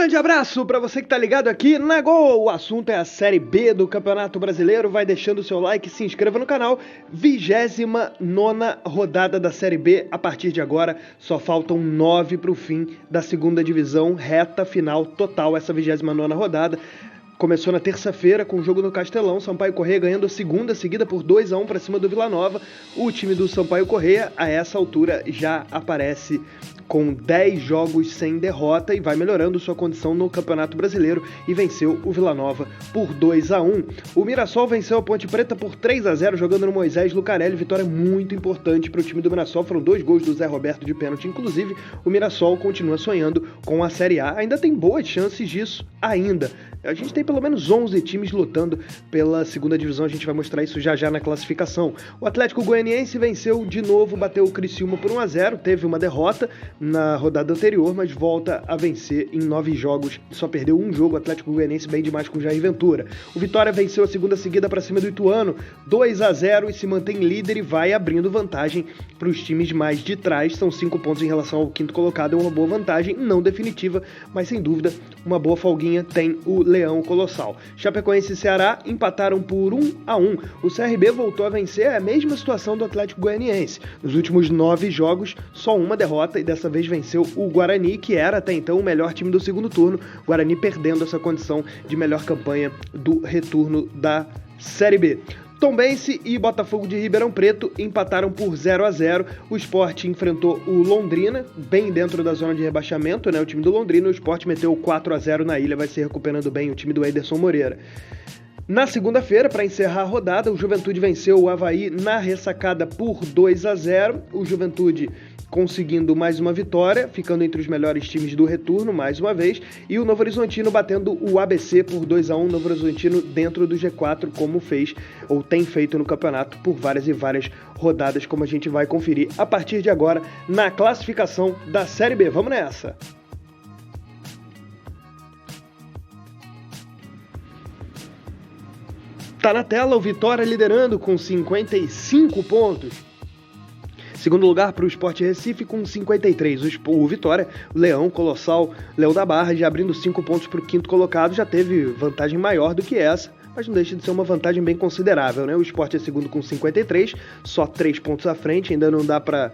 grande abraço para você que tá ligado aqui na Gol. O assunto é a Série B do Campeonato Brasileiro. Vai deixando o seu like, se inscreva no canal. 29ª rodada da Série B. A partir de agora, só faltam 9 para o fim da segunda divisão. Reta final total essa 29ª rodada. Começou na terça-feira com o jogo no Castelão, Sampaio Corrêa ganhando a segunda seguida por 2-1 para cima do Vila Nova. O time do Sampaio Corrêa, a essa altura, já aparece com 10 jogos sem derrota e vai melhorando sua condição no Campeonato Brasileiro e venceu o Vila Nova por 2-1. O Mirassol venceu a Ponte Preta por 3-0 jogando no Moisés Lucarelli, vitória muito importante para o time do Mirassol. Foram 2 gols do Zé Roberto de pênalti, inclusive o Mirassol continua sonhando com a Série A. Ainda tem boas chances disso, ainda. A gente tem pelo menos 11 times lutando pela segunda divisão, a gente vai mostrar isso já na classificação. O Atlético Goianiense venceu de novo, bateu o Criciúma por 1-0, teve uma derrota na rodada anterior, mas volta a vencer em 9 jogos, só perdeu um jogo. O Atlético Goianiense bem demais com o Jair Ventura. O Vitória venceu a segunda seguida para cima do Ituano, 2-0 e se mantém líder e vai abrindo vantagem para os times mais de trás. São 5 pontos em relação ao quinto colocado, é uma boa vantagem, não definitiva, mas sem dúvida uma boa folguinha tem o Leão Colossal. Chapecoense e Ceará empataram por 1-1. O CRB voltou a vencer, é a mesma situação do Atlético Goianiense. Nos últimos 9 jogos, só uma derrota e dessa vez venceu o Guarani, que era até então o melhor time do segundo turno. O Guarani perdendo essa condição de melhor campanha do retorno da Série B. Tombense e Botafogo de Ribeirão Preto empataram por 0-0. O Sport enfrentou o Londrina, bem dentro da zona de rebaixamento, né? O time do Londrina, o Sport meteu 4-0 na ilha, vai se recuperando bem o time do Ederson Moreira. Na segunda-feira, para encerrar a rodada, o Juventude venceu o Avaí na ressacada por 2-0. O Juventude conseguindo mais uma vitória, ficando entre os melhores times do retorno, mais uma vez, e o Novo Horizontino batendo o ABC por 2-1, Novo Horizontino dentro do G4, como fez, ou tem feito no campeonato, por várias e várias rodadas, como a gente vai conferir a partir de agora, na classificação da Série B. Vamos nessa! Tá na tela o Vitória liderando com 55 pontos. Segundo lugar para o Sport Recife com 53. O Vitória, o Leão Colossal, Leão da Barra, já abrindo 5 pontos para o quinto colocado, já teve vantagem maior do que essa, mas não deixa de ser uma vantagem bem considerável, né? O Sport é segundo com 53, só 3 pontos à frente, ainda não dá para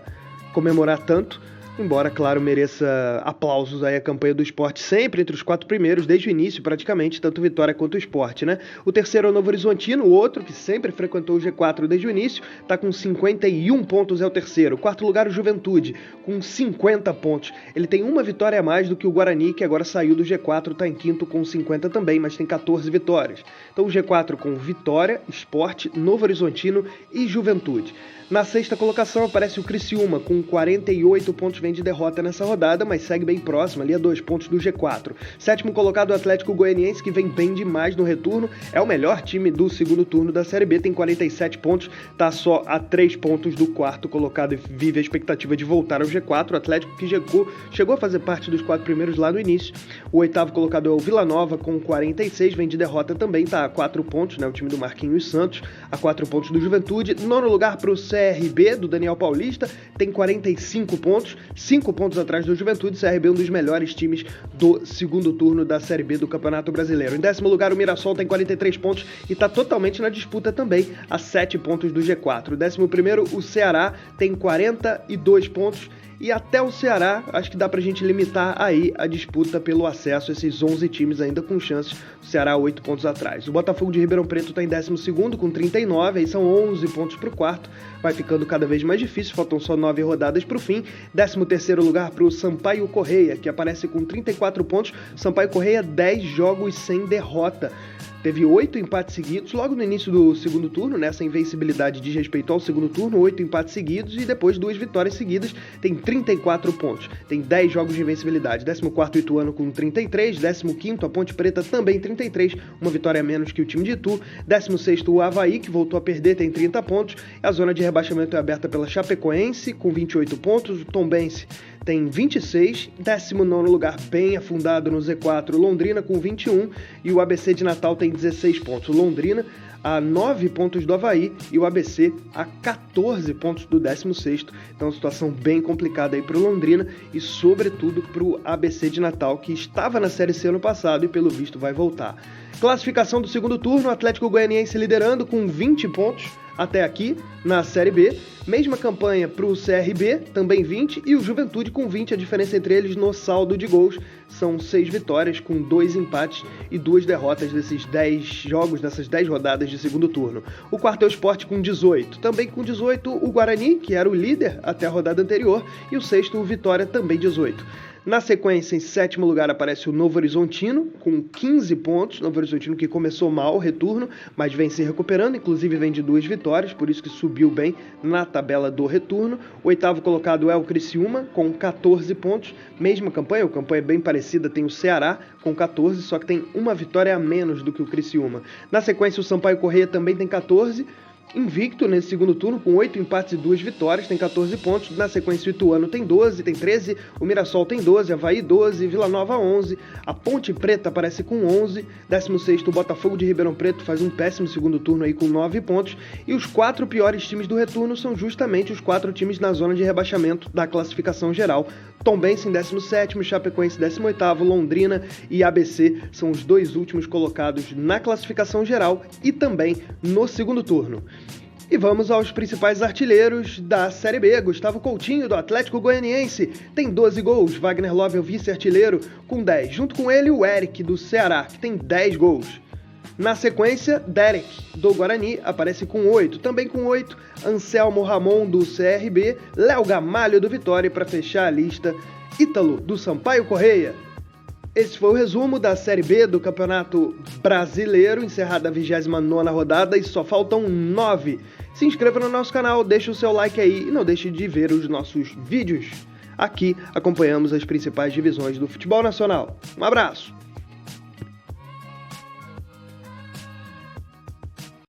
comemorar tanto, embora, claro, mereça aplausos aí a campanha do Sport, sempre entre os 4 primeiros, desde o início praticamente, tanto Vitória quanto o Sport, né? O terceiro é o Novo Horizontino, o outro, que sempre frequentou o G4 desde o início, tá com 51 pontos, é o terceiro. Quarto lugar, o Juventude, com 50 pontos. Ele tem uma vitória a mais do que o Guarani, que agora saiu do G4, tá em quinto com 50 também, mas tem 14 vitórias. Então o G4 com Vitória, Sport, Novo Horizontino e Juventude. Na sexta colocação aparece o Criciúma, com 48 pontos, vem de derrota nessa rodada, mas segue bem próximo, ali a 2 pontos do G4. Sétimo colocado o Atlético Goianiense, que vem bem demais no retorno, é o melhor time do segundo turno da Série B, tem 47 pontos, tá só a 3 pontos do quarto colocado e vive a expectativa de voltar ao G4. O Atlético que chegou a fazer parte dos 4 primeiros lá no início. O oitavo colocado é o Vila Nova, com 46, vem de derrota também, tá a 4 pontos, né, o time do Marquinhos Santos, a 4 pontos do Juventude. Nono lugar para o CRB, do Daniel Paulista, tem 45 pontos, 5 pontos atrás do Juventude. CRB é um dos melhores times do segundo turno da Série B do Campeonato Brasileiro. Em décimo lugar, o Mirassol tem 43 pontos e está totalmente na disputa também, a 7 pontos do G4. Décimo primeiro, o Ceará tem 42 pontos. E até o Ceará, acho que dá pra gente limitar aí a disputa pelo acesso, esses 11 times ainda com chances, o Ceará 8 pontos atrás. O Botafogo de Ribeirão Preto tá em 12º com 39, aí são 11 pontos pro quarto, vai ficando cada vez mais difícil, faltam só 9 rodadas pro fim. 13º lugar pro Sampaio Corrêa, que aparece com 34 pontos, Sampaio Corrêa 10 jogos sem derrota. Teve 8 empates seguidos, logo no início do segundo turno, nessa invencibilidade diz respeito ao segundo turno, 8 empates seguidos e depois 2 vitórias seguidas, tem 34 pontos, tem 10 jogos de invencibilidade. 14º Ituano com 33, 15º a Ponte Preta também 33, uma vitória a menos que o time de Itu. 16º o Avaí, que voltou a perder, tem 30 pontos. A zona de rebaixamento é aberta pela Chapecoense, com 28 pontos, o Tombense tem 26, 19º lugar bem afundado no Z4, Londrina com 21 e o ABC de Natal tem 16 pontos. O Londrina a 9 pontos do Avaí e o ABC a 14 pontos do 16º. Então, uma situação bem complicada aí para o Londrina e, sobretudo, para o ABC de Natal, que estava na Série C ano passado e, pelo visto, vai voltar. Classificação do segundo turno, o Atlético Goianiense liderando com 20 pontos até aqui na Série B. Mesma campanha para o CRB, também 20, e o Juventude com 20. A diferença entre eles no saldo de gols são 6 vitórias, com 2 empates e 2 derrotas desses 10 jogos, dessas 10 rodadas de segundo turno. O quarto é o Sport com 18. Também com 18 o Guarani, que era o líder até a rodada anterior, e o sexto o Vitória, também 18. Na sequência, em sétimo lugar, aparece o Novo Horizontino, com 15 pontos. Novo Horizontino que começou mal o retorno, mas vem se recuperando, inclusive vem de 2 vitórias, por isso que subiu bem na tabela do retorno. O oitavo colocado é o Criciúma, com 14 pontos. Mesma campanha, bem parecida, tem o Ceará, com 14, só que tem uma vitória a menos do que o Criciúma. Na sequência, o Sampaio Corrêa também tem 14, invicto nesse segundo turno, com 8 empates e 2 vitórias, tem 14 pontos. Na sequência, o Ituano tem 12, tem 13, o Mirassol tem 12, Avaí 12, Vila Nova 11, a Ponte Preta aparece com 11, 16º o Botafogo de Ribeirão Preto faz um péssimo segundo turno aí com 9 pontos, e os 4 piores times do retorno são justamente os 4 times na zona de rebaixamento da classificação geral. Tombense em 17º, Chapecoense 18º, Londrina e ABC são os 2 últimos colocados na classificação geral e também no segundo turno. E vamos aos principais artilheiros da Série B. Gustavo Coutinho, do Atlético Goianiense, tem 12 gols. Wagner Love é o vice-artilheiro, com 10. Junto com ele, o Eric, do Ceará, que tem 10 gols. Na sequência, Derek, do Guarani, aparece com 8. Também com 8, Anselmo Ramon, do CRB, Léo Gamalho, do Vitória, para fechar a lista, Ítalo, do Sampaio Corrêa. Esse foi o resumo da Série B do Campeonato Brasileiro, encerrada a 29ª rodada e só faltam 9. Se inscreva no nosso canal, deixe o seu like aí e não deixe de ver os nossos vídeos. Aqui acompanhamos as principais divisões do futebol nacional. Um abraço!